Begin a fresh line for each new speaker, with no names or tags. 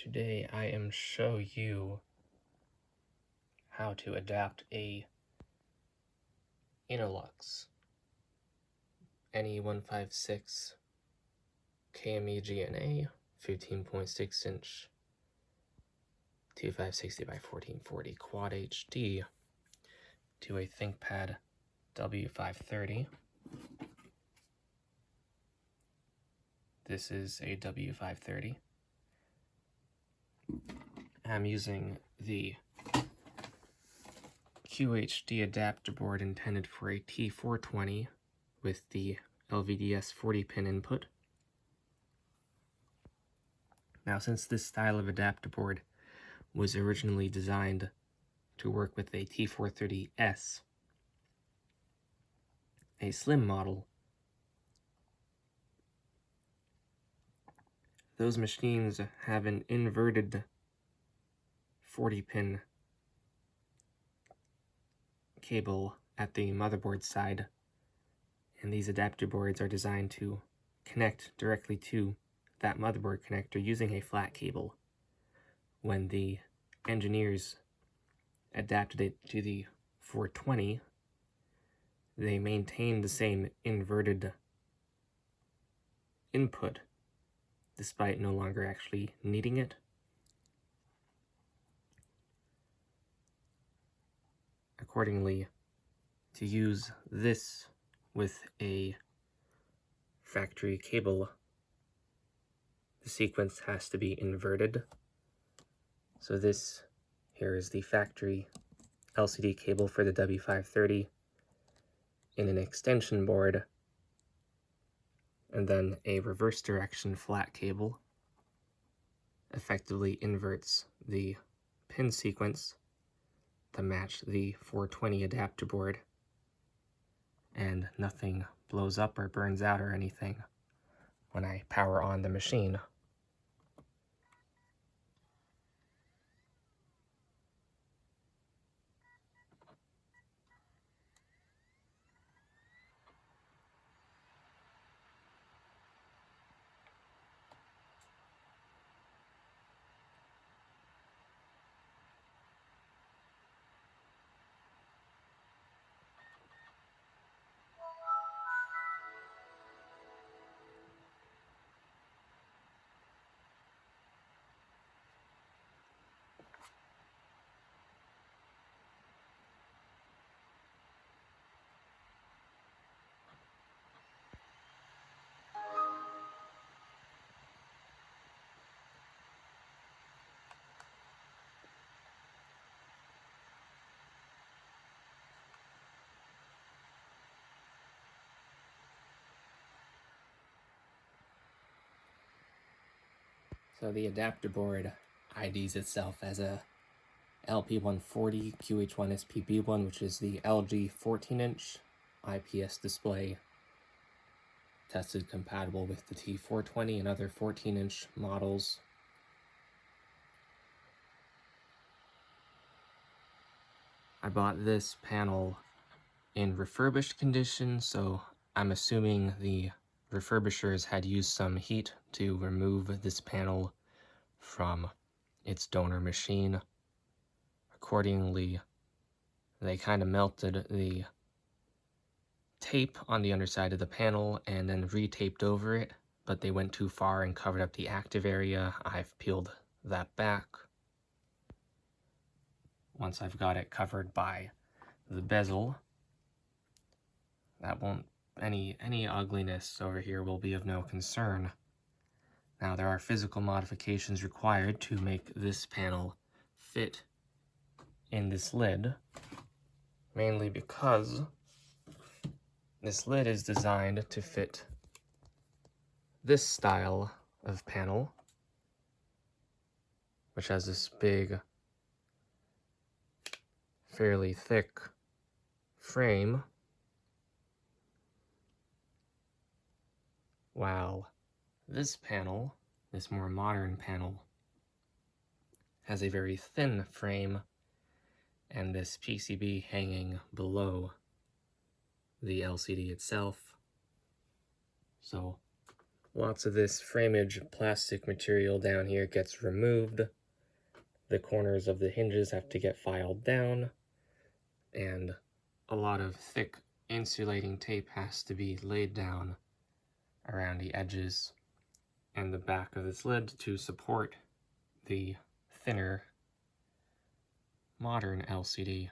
Today I am show you how to adapt a Innolux N156KME-GNA 15.6 inch T560 by 1440 Quad HD to a ThinkPad W530. This is a W530. I'm using the QHD adapter board intended for a T420 with the LVDS 40-pin input. Now, since this style of adapter board was originally designed to work with a T430S, a slim model, those machines have an inverted 40-pin cable at the motherboard side, and these adapter boards are designed to connect directly to that motherboard connector using a flat cable. When the engineers adapted it to the 420, they maintained the same inverted input despite no longer actually needing it. Accordingly, to use this with a factory cable, the sequence has to be inverted. So this here is the factory LCD cable for the W530 in an extension board, and then a reverse direction flat cable effectively inverts the pin sequence to match the 420 adapter board, and nothing blows up or burns out or anything when I power on the machine. So the adapter board IDs itself as a LP140 QH1 SPB1, which is the LG 14-inch IPS display, tested compatible with the T420 and other 14-inch models. I bought this panel in refurbished condition, so I'm assuming the refurbishers had used some heat to remove this panel from its donor machine. Accordingly, they kind of melted the tape on the underside of the panel and then retaped over it, but they went too far and covered up the active area. I've peeled that back. Once I've got it covered by the bezel, that won't, any ugliness over here will be of no concern. Now, there are physical modifications required to make this panel fit in this lid, mainly because this lid is designed to fit this style of panel, which has this big, fairly thick frame, while this panel, this more modern panel, has a very thin frame and this PCB hanging below the LCD itself. So Lots of this framage plastic material down here gets removed. The corners of the hinges have to get filed down, and a lot of thick insulating tape has to be laid down around the edges and the back of this lid to support the thinner modern LCD.